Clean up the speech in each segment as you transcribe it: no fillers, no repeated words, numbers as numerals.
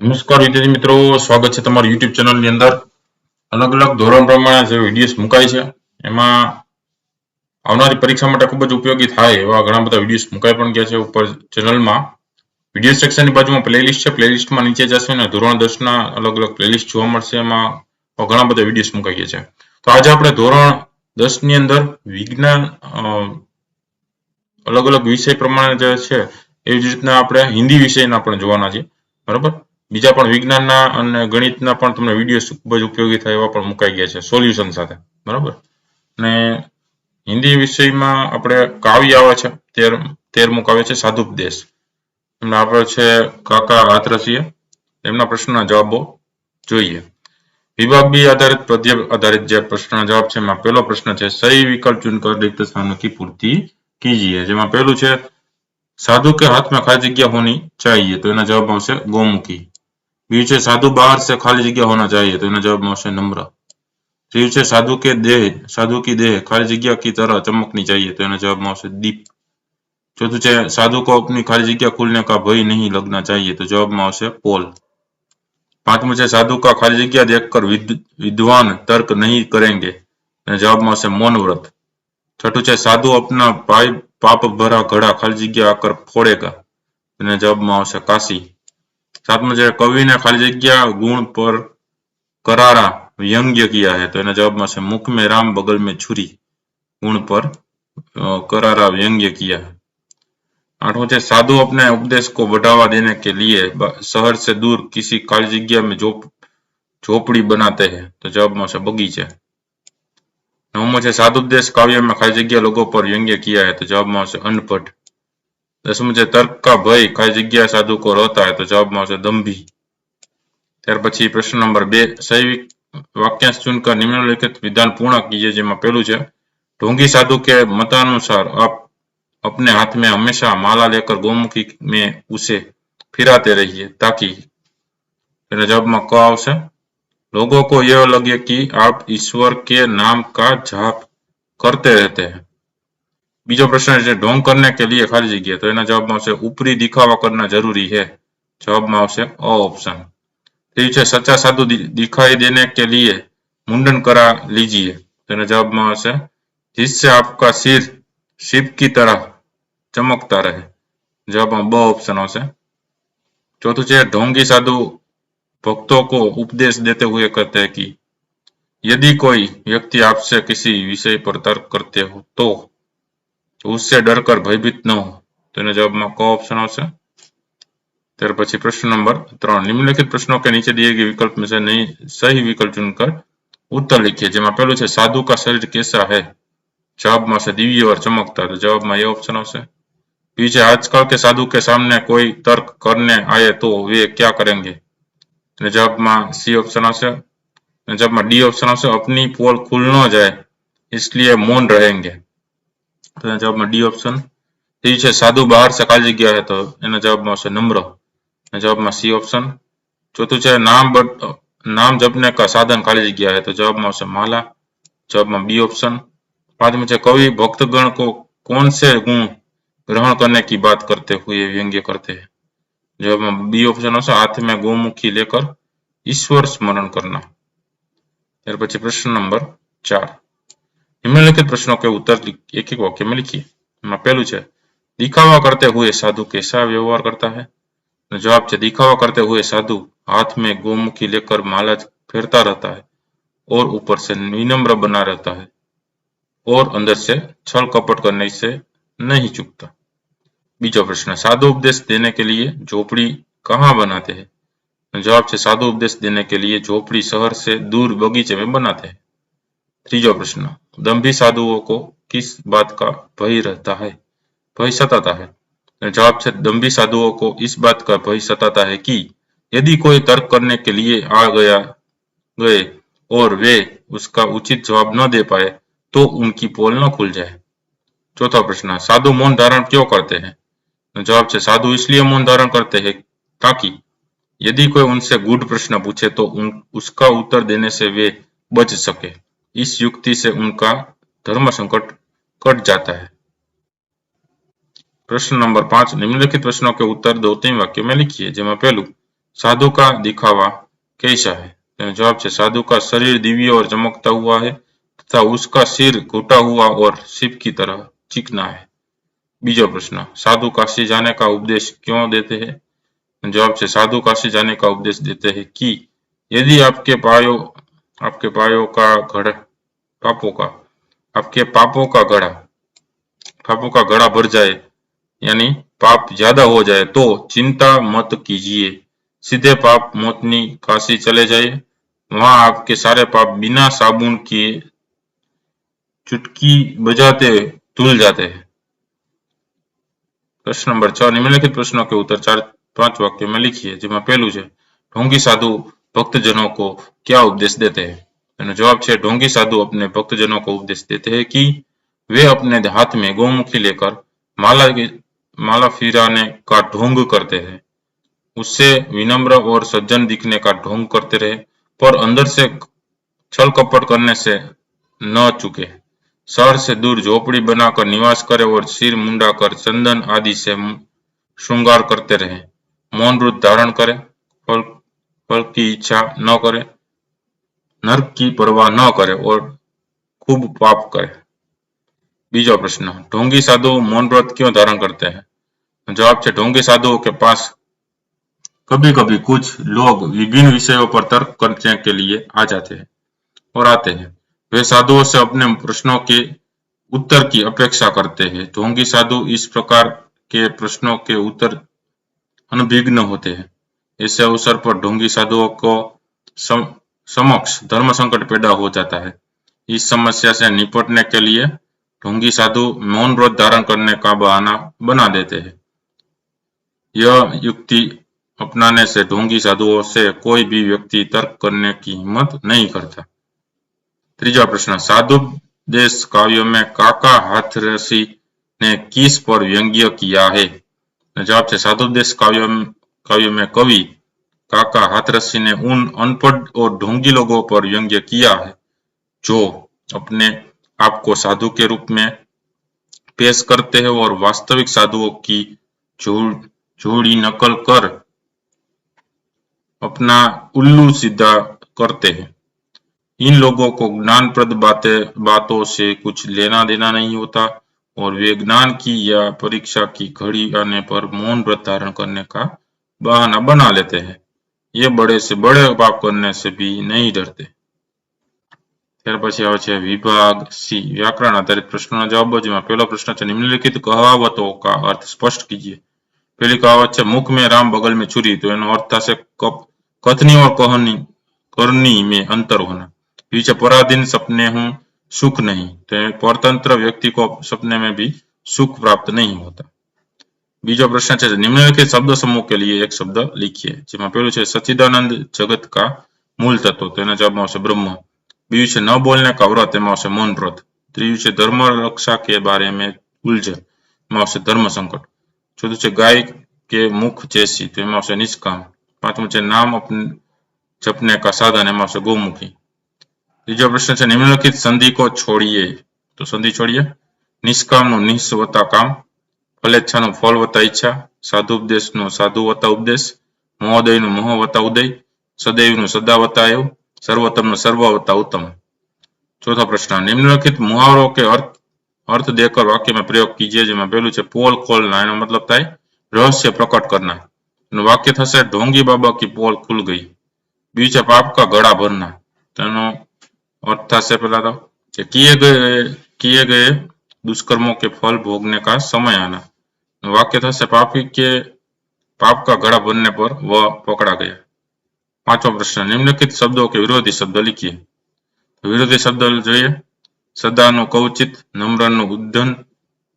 નમસ્કાર વિદ્યાર્થી મિત્રો, સ્વાગત છે તમારી યુટ્યુબ ચેનલની અંદર. અલગ અલગ ધોરણ પ્રમાણે જે વિડીયોઝ મુકાય છે એમાં આવનારી પરીક્ષા માટે ખૂબ જ ઉપયોગી થાય એવા ઘણા બધા વિડીયોઝ મુકાઈ પણ ગયા છે ઉપર ચેનલમાં. વિડીયો સેક્શનની બાજુમાં પ્લેલિસ્ટ છે, પ્લેલિસ્ટમાં નીચે જશે ને ધોરણ 10 ના અલગ અલગ પ્લેલિસ્ટ જોવા મળશે. એમાં ઘણા બધા વિડીયોઝ મુકાઈ ગયા છે. તો આજે આપણે ધોરણ 10 ની અંદર વિજ્ઞાન અલગ અલગ વિષય પ્રમાણે જે છે એવી જ રીતના આપણે હિન્દી વિષયના પણ જોવાના છે, બરાબર. બીજા પણ વિજ્ઞાનના અને ગણિતના પણ તમને વિડીયો ખૂબ જ ઉપયોગી થાય એવા પણ મુકાઈ ગયા છે સોલ્યુશન સાથે, બરાબર. અને હિન્દી વિષયમાં આપણે કાવ્ય આવે છે 13મું કાવ્ય છે સાધુપદેશ. એમના આપણે છે કાકા હાથરસીએ. એમના પ્રશ્નના જવાબો જોઈએ. વિભાગ બી આધારિત પદ્ય આધારિત જે પ્રશ્નના જવાબ છે એમાં પહેલો પ્રશ્ન છે સही विकल्प चुनकर रिक्त स्थानों की पूर्ति कीजिए. જેમાં પહેલું છે साधु के हाथ में खाली जगह होनी चाहिए, तो એના જવાબમાં આવશે ગૌમુખી. बीच છે साधु बाहर से खाली जगह होना चाहिए, तो એના જવાબમાં આવશે नम्र. ત્રીજું છે साधु की देह खाली जगह की तरह चमकनी चाहिए, तो એના જવાબમાં આવશે दीप. चौथું છે साधु को अपनी खाली जगह खुलने का भय नहीं लगना चाहिए, तो जवाबમાં આવશે पोल. પાંચમું છે साधु का खाली जगह देखकर विद्वान तर्क नहीं करेंगे, जवाबમાં આવશે मौन व्रत. छठું છે साधु अपना पाप भरा घड़ा खाली जगह आकर फोड़ेगा, અને જવાબમાં આવશે કાશી. सातवां છે कवि ने खाली जगह गुण पर करारा व्यंग्य किया है, तो એના જવાબમાં છે मुख में राम बगल में छुरी, गुण पर करारा व्यंग्य किया है. आठवां है साधु अपने उपदेश को बढ़ावा देने के लिए शहर से दूर किसी खाली जगह में झोपड़ी बनाते हैं, तो जवाबમાં છે बगीचे. नवमो है साधुपदेश काव्य में खाली जगह लोगों पर व्यंग्य किया है, तो जवाबમાં આવશે अनपढ़. 10मुं છે तर्क का भय खाली जगह साधु को रहता है, तो जवाबમાં આવશે दंभी. ત્યાર પછી પ્રશ્ન નંબર 2 सही वाक्यांश चुनकर निम्नलिखित विधान पूर्ण कीजिए. જેમાં પહેલું છે ढोंगी साधु के मतानुसार आप अपने हाथ में हमेशा माला लेकर गौमुखी में उसे फिराते रहिए ताकि એના જવાબમાં ક આવશે लोगों को यह लगे कि आप ईश्वर के नाम का जाप करते रहते हैं. बीजो प्रश्न है ढोंग करने के लिए खाली जगह, तो एना जवाब में ऊपरी दिखावा करना जरूरी है, जवाब में अ ऑप्शन. ત્રીજું છે सच्चा साधु दिखाई देने के लिए मुंडन करा लीजिए, तो एना जवाब में આવશે जिससे आपका सिर शिव की तरह चमकता रहे, जवाब में ब ऑप्शन આવશે. चौथું છે ढोंगी साधु भक्तों को उपदेश देते हुए कहते हैं कि यदि कोई व्यक्ति आपसे किसी विषय पर तर्क करते हो तो उससे डरकर भयभीत न हो, तो એના જવાબમાં ક ऑप्शन આવશે. ત્યાર પછી પ્રશ્ન નંબર 3 निम्नलिखित प्रश्नों के नीचे दिए गए विकल्प में से नहीं सही विकल्प चुनकर उत्तर लिखिए. જેમાં પહેલું છે साधु का शरीर कैसा है, जवाबમાં આવશે दिव्य और चमकता, तो जवाबમાં એ ऑप्शन આવશે. बीजे आजकल के साधु के सामने कोई तर्क करने आए तो वे क्या करेंगे, जवाबમાં सी ऑप्शन આવશે. जवाबમાં डी ऑप्शन આવશે अपनी पोल खुल न जाए इसलिए मौन रहेंगे, तो जवाबમાં डी ऑप्शन. ત્રીજું છે साधु बाहर से खाली जगह है, तो એના જવાબમાં આવશે नम्र, जवाबમાં सी ऑप्शन. ચોથું છે नाम जपने का साधन खाली जगह है, तो जवाबમાં આવશે माला, जवाबમાં बी ऑप्शन. પાંચમું છે कवि भक्तगण को कौन से गुण ग्रहण करने की बात करते हुए व्यंग्य करते हैं, जवाबમાં बी ऑप्शन આવશે हाथ में गौमुखी लेकर ईश्वर स्मरण करना. ત્યાર પછી પ્રશ્ન નંબર 4 निम्नलिखित प्रश्नों के उत्तर एक एक वाक्य में लिखिए. पहलू है दिखावा करते हुए साधु कैसा व्यवहार करता है, जवाब है दिखावा करते हुए साधु हाथ में गौमुखी लेकर माला फेरता रहता है और ऊपर से विनम्र बना रहता है और अंदर से छल कपट करने से नहीं चूकता. बीजो प्रश्न साधु उपदेश देने के लिए झोपड़ी कहाँ बनाते हैं, जवाब है साधु उपदेश देने के लिए झोपड़ी शहर से दूर बगीचे में बनाते हैं. तीजो प्रश्न दंभी साधुओं को किस बात का भय रहता है, भय सताता है, जवाब है दंभी साधुओं को इस बात का भय सताता है कि यदि कोई तर्क करने के लिए आ गए और वे उसका उचित जवाब न दे पाए तो उनकी पोल न खुल जाए. चौथा प्रश्न साधु मौन धारण क्यों करते हैं, जवाब है साधु इसलिए मौन धारण करते हैं ताकि यदि कोई उनसे गूढ़ प्रश्न पूछे तो उसका उत्तर देने से वे बच सके. इस युक्ति से उनका धर्म संकट कट जाता है. प्रश्न नंबर 5 निम्नलिखित प्रश्नों के उत्तर 2-3 वाक्यों में लिखिए. જેમાં પહેલું साधु का दिखावा कैसा है? तो जवाब है साधु का शरीर दिव्य और चमकता हुआ है तथा उसका सिर घुटा हुआ और शिव की तरह चिकना है। बीजो प्रश्न, साधु काशी जाने का उपदेश क्यों देते हैं? जवाब है साधु काशी जाने का उपदेश देते हैं कि यदि आपके पापों का घड़ा भर जाए यानी पाप ज्यादा हो जाए तो चिंता मत कीजिए, सीधे पाप मोचनी काशी चले जाइए। वहां आपके सारे पाप बिना साबुन किए चुटकी बजाते धुल जाते हैं। प्रश्न नंबर 6, निम्नलिखित प्रश्नों के उत्तर 4-5 वाक्य में लिखिए। જેમાં પહેલું છે ढोंगी साधु भक्तजनों को क्या उपदेश देते हैं? એનો જવાબ છે ढोंगी साधु अपने भक्तजनों को उपदेश देते हैं कि वे अपने हाथ में गौमुखी लेकर माला फिराने का ढोंग करते हैं, उससे विनम्र और सज्जन दिखने का ढोंग करते रहे, पर अंदर से छल कपट करने से न चूके। शहर से दूर झोपड़ी बनाकर निवास करे और सिर मुंडा कर चंदन आदि से श्रृंगार करते रहे, मौन व्रत धारण करे, फल की इच्छा न करे, नरक की परवाह न करे और खूब पाप करे। बीजो प्रश्न, ढोंगी साधु मौन व्रत क्यों धारण करते हैं? जवाब है ढोंगी साधुओं के पास कभी कभी कुछ लोग विभिन्न विषयों पर तर्क करने के लिए आ जाते हैं और आते हैं। वे साधुओं से अपने प्रश्नों के उत्तर की अपेक्षा करते हैं। ढोंगी साधु इस प्रकार के प्रश्नों के उत्तर अनभिज्ञ होते हैं। ऐसे अवसर पर ढोंगी साधुओं को समक्ष धर्म संकट पैदा हो जाता है। इस समस्या से निपटने के लिए ढोंगी साधु मौन व्रत धारण करने का बहाना बना देते हैं। यह युक्ति अपनाने से ढोंगी साधुओं से कोई भी व्यक्ति तर्क करने की हिम्मत नहीं करता। तीजा प्रश्न, साधुपदेश काव्य में काका हाथरसी ने किस पर व्यंग्य किया है? जवाब है साधुपदेश काव्य में कवि काका हाथरसी ने उन अनपढ़ और ढोंगी लोगों पर व्यंग्य किया है जो अपने आप को साधु के रूप में पेश करते हैं और वास्तविक साधुओं की झूठी नकल कर अपना उल्लू सीधा करते हैं। इन लोगों को ज्ञानप्रद बातों से कुछ लेना देना नहीं होता और वे ज्ञान की या परीक्षा की घड़ी आने पर मौन व्रत धारण करने का बहाना बना लेते हैं। ये बड़े से बड़े पाप करने से भी नहीं डरते। ત્યાર પછી આવે છે વિભાગ સી व्याकरण आधारित प्रश्नों जवाब, જેમાં પહેલો પ્રશ્ન છે निम्नलिखित कहावतों का अर्थ स्पष्ट कीजिए। पहली कहावत है मुख में राम बगल में छुरी, तो એનો अर्थ થશે कथनी और करनी में अंतर होना। पीछे पराधीन सपने हूं सुख नहीं, तो परतंत्र व्यक्ति को सपने में भी सुख प्राप्त नहीं होता। बीजो प्रश्न है निम्नलिखित शब्द समूह के लिए एक शब्द लिखिए। જેમાં પહેલું છે सच्चिदानंद जगत का मूल तत्व, तो એનો જવાબ આવશે ब्रह्म। बीजू છે न बोलने का व्रत, એમાં આવશે मौन व्रत। ત્રીજું છે धर्म रक्षा के बारे में उलझन, એમાં આવશે धर्म संकट। चौथું છે गाय के मुख जैसी, तो એમાં આવશે निष्काम। पांचमुं છે नाम जपने का साधन, એમાં આવશે गौमुखी। तीजो प्रश्न है निम्नलिखित संधि को छोड़िए, तो संधि छोड़िए। निष्काम नु निस वत्ता काम, फलेच्छा नु फल वत्ता इच्छा, साधुपदेश नु साधु वत्ता उपदेश, महोदय नु मोह वत्ता उदय, सदैव नु सदा वत्ता एव, सर्वोत्तम नु सर्व वत्ता उत्तम। चौथा प्रश्न, निम्नलिखित मुहावरों के अर्थ देकर वाक्य में प्रयोग कीजिए। જેમાં પહેલું છે પોલ ખોલના, એનો મતલબ થાય रहस्य प्रकट करना। वाक्य થશે ढोंगी बाबा की पोल खुल गई। बीजू છે पाप का घड़ा भरना, તેનો अर्थ થશે પહેલા તો कि किए गए दुष्कर्मों के फल भोगने का समय आना। वाक्य થશે पापी के पाप का घड़ा भरने पर वह पकड़ा गया। पांचवा प्रश्न, निम्नलिखित शब्दों के विरोधी शब्द लिखिए। विरोधी शब्द જોઈએ सदानु कवचित, नम्रनु उद्धन,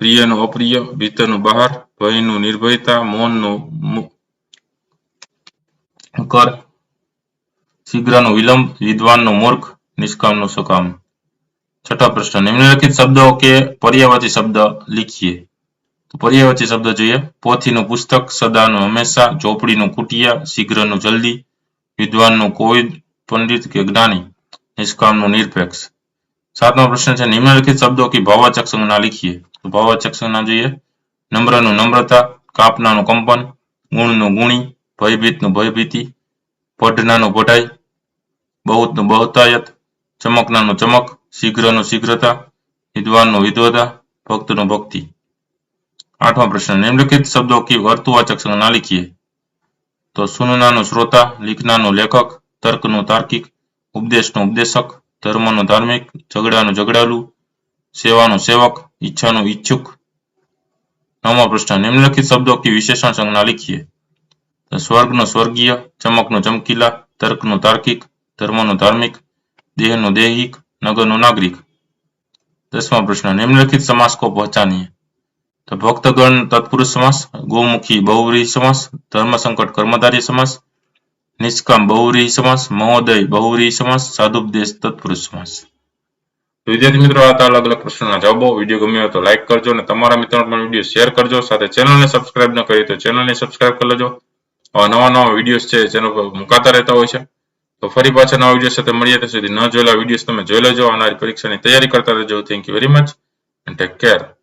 प्रियनु अप्रिय, भीतरनु बहार, भयनु निर्भयता, मौननु कर, शीघ्रनु विलंब, विद्वाननु मूर्ख, निष्कामनु सकाम। छठा प्रश्न, निम्नलिखित शब्दों के पर्यायवाची शब्द लिखिए। तो पर्यायवाची शब्द જોઈએ પોથીનું પુસ્તક, સદાનું હંમેશા, ઝોપડીનું કુટિયા, शीघ्रનું જલ્દી, વિદ્વાનનું કોઈ पंडित के ज्ञानी, निष्कामનું निरपेक्ष। सातवां प्रश्न है निम्नलिखित शब्दों की भाववाचक संज्ञा लिखिए। तो भाववाचक संज्ञा જોઈએ नम्रનું नम्रता, कापनाનું कंपन, गुणનું गुणी, ભયભીતનું ભયભીતિ, પઢનાનું પઢાઈ, બહુતનું બહુતાયત, ચમકનાનું ચમક, શીઘ્રનું શીઘ્રતા, વિદ્વાનનું વિદ્વતા, ભક્તનું ભક્તિ. 8वां प्रश्न निम्नलिखित शब्दों की अर्थवाचक संज्ञा लिखिए तो सुननाનું શ્રોતા, लिखनाનું લેખક, તર્કનું તાર્કિક, ઉપદેશનું ઉપદેશક, ધર્મનું ધાર્મિક, ઝઘડાનું ઝઘડાલું, સેવાનું સેવક, ઈચ્છાનું ઈચ્છુક. 9वां प्रश्न निम्नलिखित शब्दों की विशेषण संज्ञा लिखिए तो स्वर्गનું સ્વર્ગીય, ચમકનું ચમકીલા, તર્કનું તાર્કિક, ધર્મનું ધાર્મિક, देहનું देहिक, नगरનું नागरिक. 10वां प्रश्न निम्नलिखित समास को पहचानिए तो भक्तगण तत्पुरुष समास, गोमुखी बहुव्रीहि समास, धर्म संकट कर्मधारय समास, निष्काम बहुव्रीहि समास, महोदय बहुव्रीहि समास, साधुपदेश तत्पुरुष समास. तो विद्यार्थी मित्रों आ अलग अलग प्रश्नों जवाबों. विडियो गम्यो हो तो लाइक करजो ने तमारा मित्रों ने विडियो शेर करजो. साथे चेनल ने सब्सक्राइब न करी तो चेनल ने सब्सक्राइब कर लेजो. और नवा नवा विडियोस छे चेनल पर मुकाता रहता होय छे. तो फरी पाछा नवा विडियो साथे मळीए ત્યાં સુધી ન જોયેલા વિડિયોસ તમે જોઈ લેજો. આવનારી પરીક્ષાની તૈયારી કરતા રહેજો. Thank you very much and take care.